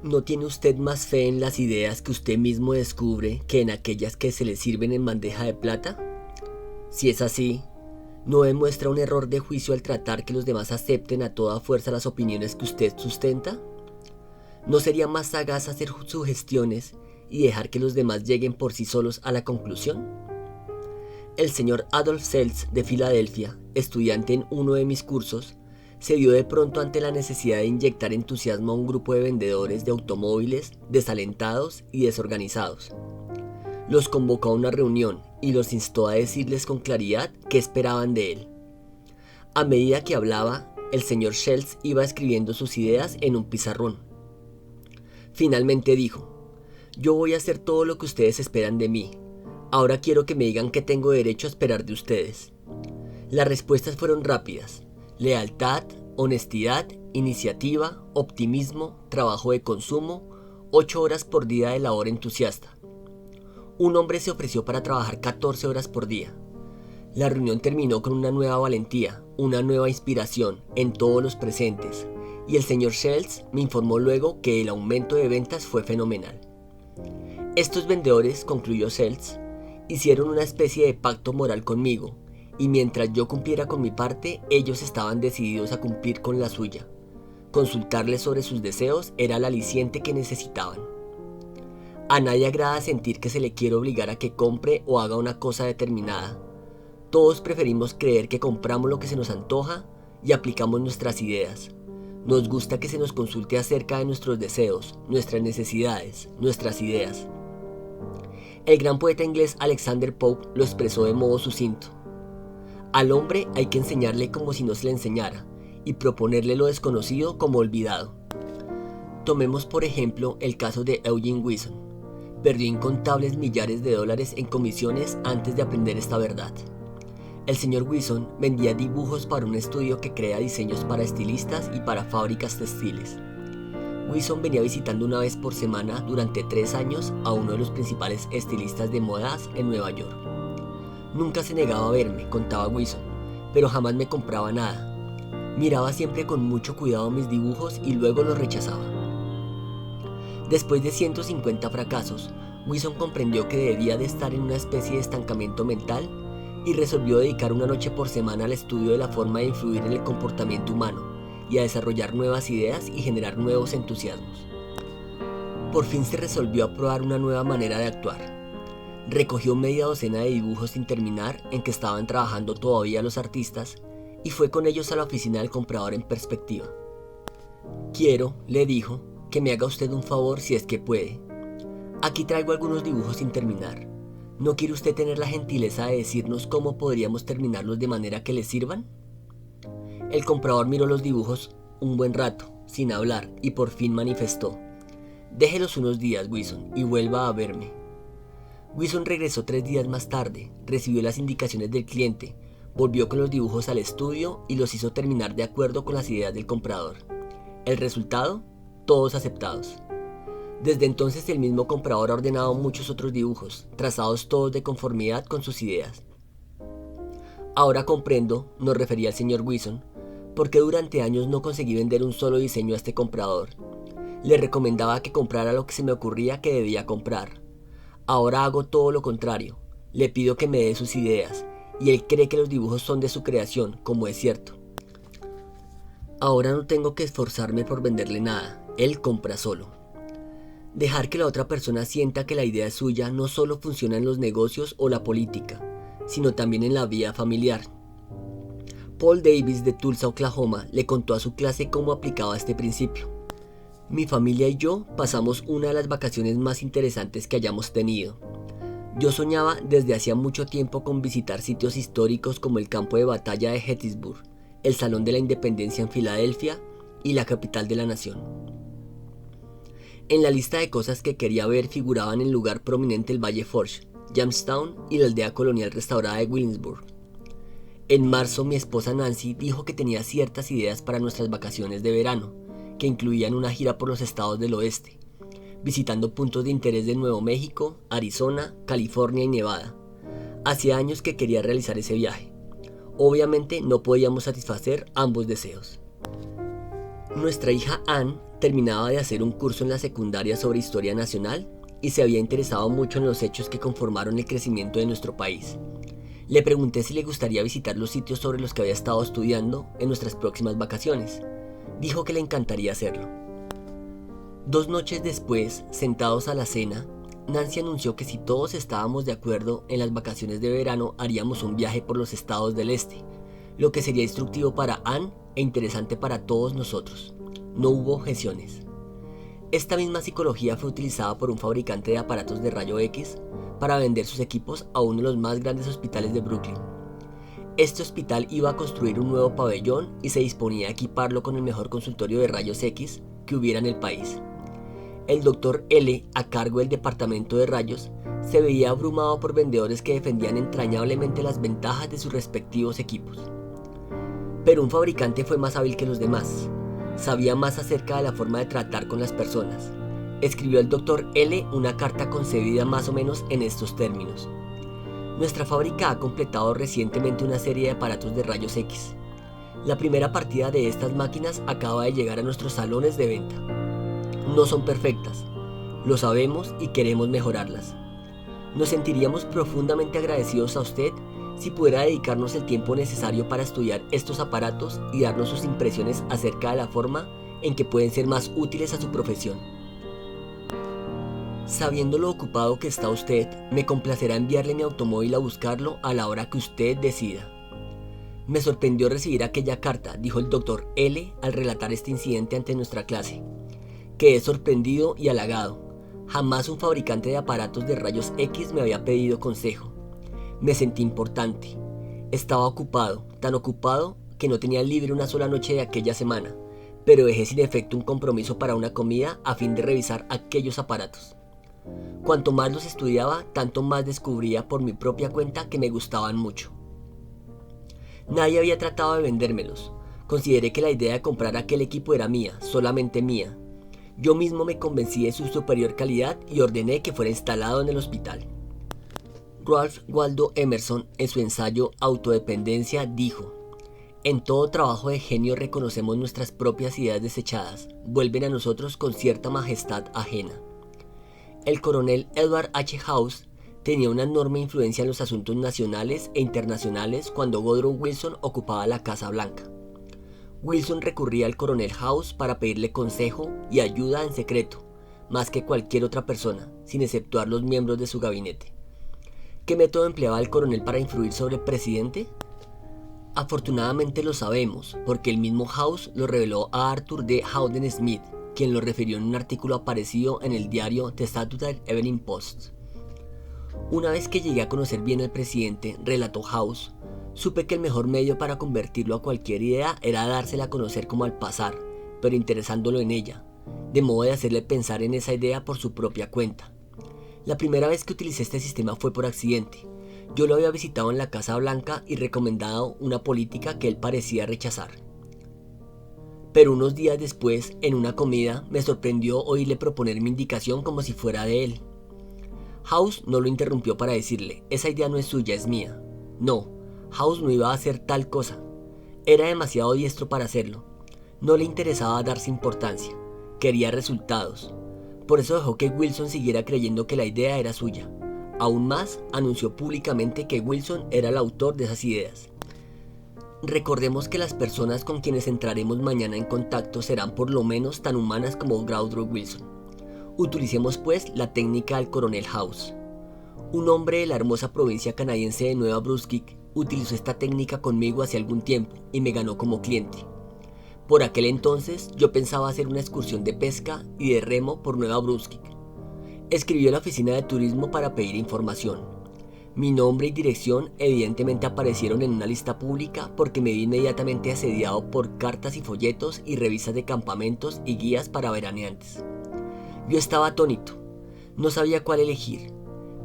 ¿No tiene usted más fe en las ideas que usted mismo descubre que en aquellas que se le sirven en bandeja de plata? Si es así, ¿no demuestra un error de juicio al tratar que los demás acepten a toda fuerza las opiniones que usted sustenta? ¿No sería más sagaz hacer sugestiones y dejar que los demás lleguen por sí solos a la conclusión? El señor Adolf Seltz de Filadelfia, estudiante en uno de mis cursos, se vio de pronto ante la necesidad de inyectar entusiasmo a un grupo de vendedores de automóviles desalentados y desorganizados. Los convocó a una reunión y los instó a decirles con claridad qué esperaban de él. A medida que hablaba, el señor Seltz iba escribiendo sus ideas en un pizarrón. Finalmente dijo: «Yo voy a hacer todo lo que ustedes esperan de mí. Ahora quiero que me digan qué tengo derecho a esperar de ustedes». Las respuestas fueron rápidas: lealtad, honestidad, iniciativa, optimismo, trabajo de consumo, 8 horas por día de labor entusiasta. Un hombre se ofreció para trabajar 14 horas por día. La reunión terminó con una nueva valentía, una nueva inspiración en todos los presentes, y el señor Seltz me informó luego que el aumento de ventas fue fenomenal. Estos vendedores, concluyó Seltz, hicieron una especie de pacto moral conmigo, y mientras yo cumpliera con mi parte, ellos estaban decididos a cumplir con la suya. Consultarles sobre sus deseos era el aliciente que necesitaban. A nadie agrada sentir que se le quiere obligar a que compre o haga una cosa determinada. Todos preferimos creer que compramos lo que se nos antoja y aplicamos nuestras ideas. Nos gusta que se nos consulte acerca de nuestros deseos, nuestras necesidades, nuestras ideas. El gran poeta inglés Alexander Pope lo expresó de modo sucinto: «Al hombre hay que enseñarle como si no se le enseñara, y proponerle lo desconocido como olvidado». Tomemos por ejemplo el caso de Eugene Wilson. Perdió incontables millares de dólares en comisiones antes de aprender esta verdad. El señor Wilson vendía dibujos para un estudio que crea diseños para estilistas y para fábricas textiles. Wilson venía visitando una vez por semana durante 3 años a uno de los principales estilistas de modas en Nueva York. Nunca se negaba a verme, contaba Wilson, pero jamás me compraba nada. Miraba siempre con mucho cuidado mis dibujos y luego los rechazaba. Después de 150 fracasos, Wilson comprendió que debía de estar en una especie de estancamiento mental y resolvió dedicar una noche por semana al estudio de la forma de influir en el comportamiento humano y a desarrollar nuevas ideas y generar nuevos entusiasmos. Por fin se resolvió a probar una nueva manera de actuar. Recogió media docena de dibujos sin terminar en que estaban trabajando todavía los artistas y fue con ellos a la oficina del comprador en perspectiva. «Quiero», le dijo, «que me haga usted un favor si es que puede. Aquí traigo algunos dibujos sin terminar. ¿No quiere usted tener la gentileza de decirnos cómo podríamos terminarlos de manera que le sirvan?» El comprador miró los dibujos un buen rato, sin hablar, y por fin manifestó: «Déjelos unos días, Wilson, y vuelva a verme». Wilson regresó 3 días más tarde, recibió las indicaciones del cliente, volvió con los dibujos al estudio y los hizo terminar de acuerdo con las ideas del comprador. El resultado: todos aceptados. Desde entonces el mismo comprador ha ordenado muchos otros dibujos, trazados todos de conformidad con sus ideas. «Ahora comprendo», nos refería el señor Wilson, «por qué durante años no conseguí vender un solo diseño a este comprador. Le recomendaba que comprara lo que se me ocurría que debía comprar. Ahora hago todo lo contrario. Le pido que me dé sus ideas, y él cree que los dibujos son de su creación, como es cierto. Ahora no tengo que esforzarme por venderle nada, él compra solo». Dejar que la otra persona sienta que la idea suya no solo funciona en los negocios o la política, sino también en la vida familiar. Paul Davis de Tulsa, Oklahoma, le contó a su clase cómo aplicaba este principio. «Mi familia y yo pasamos una de las vacaciones más interesantes que hayamos tenido. Yo soñaba desde hacía mucho tiempo con visitar sitios históricos como el campo de batalla de Gettysburg, el Salón de la Independencia en Filadelfia y la capital de la nación. En la lista de cosas que quería ver figuraban el lugar prominente del Valle Forge, Jamestown y la aldea colonial restaurada de Williamsburg. En marzo mi esposa Nancy dijo que tenía ciertas ideas para nuestras vacaciones de verano, que incluían una gira por los estados del oeste, visitando puntos de interés de Nuevo México, Arizona, California y Nevada. Hacía años que quería realizar ese viaje. Obviamente no podíamos satisfacer ambos deseos. Nuestra hija Anne Terminaba de hacer un curso en la secundaria sobre historia nacional y se había interesado mucho en los hechos que conformaron el crecimiento de nuestro país. Le pregunté si le gustaría visitar los sitios sobre los que había estado estudiando en nuestras próximas vacaciones. Dijo que le encantaría hacerlo. 2 noches después, sentados a la cena, Nancy anunció que si todos estábamos de acuerdo, en las vacaciones de verano haríamos un viaje por los estados del este, lo que sería instructivo para Anne e interesante para todos nosotros. No hubo objeciones. Esta misma psicología fue utilizada por un fabricante de aparatos de rayo X para vender sus equipos a uno de los más grandes hospitales de Brooklyn. Este hospital iba a construir un nuevo pabellón y se disponía a equiparlo con el mejor consultorio de rayos X que hubiera en el país. El Dr. L, a cargo del departamento de rayos, se veía abrumado por vendedores que defendían entrañablemente las ventajas de sus respectivos equipos. Pero un fabricante fue más hábil que los demás. Sabía más acerca de la forma de tratar con las personas. Escribió el Dr. L una carta concebida más o menos en estos términos. Nuestra fábrica ha completado recientemente una serie de aparatos de rayos X. La primera partida de estas máquinas acaba de llegar a nuestros salones de venta. No son perfectas, lo sabemos y queremos mejorarlas. Nos sentiríamos profundamente agradecidos a usted si pudiera dedicarnos el tiempo necesario para estudiar estos aparatos y darnos sus impresiones acerca de la forma en que pueden ser más útiles a su profesión. Sabiendo lo ocupado que está usted, me complacerá enviarle mi automóvil a buscarlo a la hora que usted decida. Me sorprendió recibir aquella carta, dijo el Dr. L al relatar este incidente ante nuestra clase. Quedé sorprendido y halagado. Jamás un fabricante de aparatos de rayos X me había pedido consejo. Me sentí importante. Estaba ocupado, tan ocupado que no tenía libre una sola noche de aquella semana, pero dejé sin efecto un compromiso para una comida a fin de revisar aquellos aparatos. Cuanto más los estudiaba, tanto más descubría por mi propia cuenta que me gustaban mucho. Nadie había tratado de vendérmelos. Consideré que la idea de comprar aquel equipo era mía, solamente mía. Yo mismo me convencí de su superior calidad y ordené que fuera instalado en el hospital. Ralph Waldo Emerson, en su ensayo Autodependencia, dijo: en todo trabajo de genio reconocemos nuestras propias ideas desechadas, vuelven a nosotros con cierta majestad ajena. El coronel Edward H. House tenía una enorme influencia en los asuntos nacionales e internacionales cuando Woodrow Wilson ocupaba la Casa Blanca. Wilson recurría al coronel House para pedirle consejo y ayuda en secreto, más que cualquier otra persona, sin exceptuar los miembros de su gabinete. ¿Qué método empleaba el coronel para influir sobre el presidente? Afortunadamente lo sabemos, porque el mismo House lo reveló a Arthur D. Howden Smith, quien lo refirió en un artículo aparecido en el diario The Saturday Evening Post. Una vez que llegué a conocer bien al presidente, relató House, supe que el mejor medio para convertirlo a cualquier idea era dársela a conocer como al pasar, pero interesándolo en ella, de modo de hacerle pensar en esa idea por su propia cuenta. La primera vez que utilicé este sistema fue por accidente. Yo lo había visitado en la Casa Blanca y recomendado una política que él parecía rechazar. Pero unos días después, en una comida, me sorprendió oírle proponer mi indicación como si fuera de él. House no lo interrumpió para decirle: esa idea no es suya, es mía. No, House no iba a hacer tal cosa. Era demasiado diestro para hacerlo. No le interesaba darse importancia. Quería resultados. Por eso dejó que Wilson siguiera creyendo que la idea era suya. Aún más, anunció públicamente que Wilson era el autor de esas ideas. Recordemos que las personas con quienes entraremos mañana en contacto serán por lo menos tan humanas como Woodrow Wilson. Utilicemos pues la técnica del coronel House. Un hombre de la hermosa provincia canadiense de Nueva Brunswick utilizó esta técnica conmigo hace algún tiempo y me ganó como cliente. Por aquel entonces yo pensaba hacer una excursión de pesca y de remo por Nueva Brunswick. Escribió a la oficina de turismo para pedir información. Mi nombre y dirección evidentemente aparecieron en una lista pública porque me vi inmediatamente asediado por cartas y folletos y revistas de campamentos y guías para veraneantes. Yo estaba atónito, no sabía cuál elegir,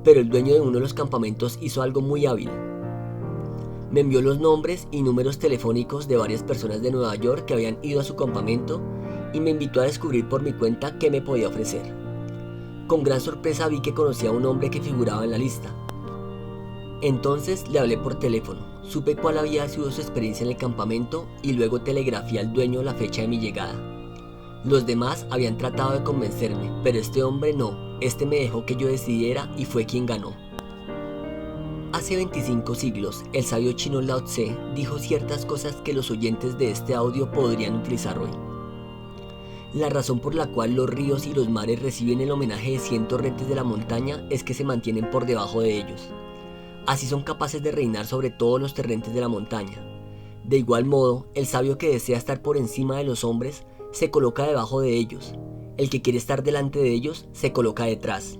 pero el dueño de uno de los campamentos hizo algo muy hábil. Me envió los nombres y números telefónicos de varias personas de Nueva York que habían ido a su campamento y me invitó a descubrir por mi cuenta qué me podía ofrecer. Con gran sorpresa vi que conocía a un hombre que figuraba en la lista. Entonces le hablé por teléfono, supe cuál había sido su experiencia en el campamento y luego telegrafié al dueño la fecha de mi llegada. Los demás habían tratado de convencerme, pero este hombre no. Este me dejó que yo decidiera y fue quien ganó. Hace 25 siglos, el sabio chino Lao Tse dijo ciertas cosas que los oyentes de este audio podrían utilizar hoy. La razón por la cual los ríos y los mares reciben el homenaje de 100 torrentes de la montaña es que se mantienen por debajo de ellos. Así son capaces de reinar sobre todos los torrentes de la montaña. De igual modo, el sabio que desea estar por encima de los hombres se coloca debajo de ellos. El que quiere estar delante de ellos se coloca detrás.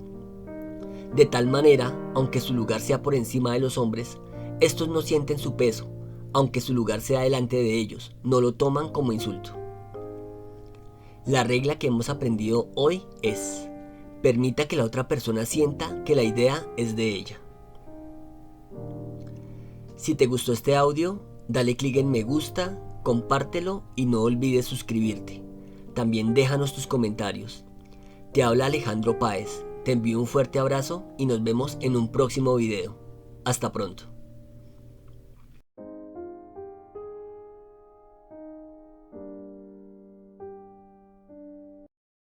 De tal manera, aunque su lugar sea por encima de los hombres, estos no sienten su peso. Aunque su lugar sea delante de ellos, no lo toman como insulto. La regla que hemos aprendido hoy es: permita que la otra persona sienta que la idea es de ella. Si te gustó este audio, dale clic en me gusta, compártelo y no olvides suscribirte. También déjanos tus comentarios. Te habla Alejandro Páez, te envío un fuerte abrazo y nos vemos en un próximo video. Hasta pronto.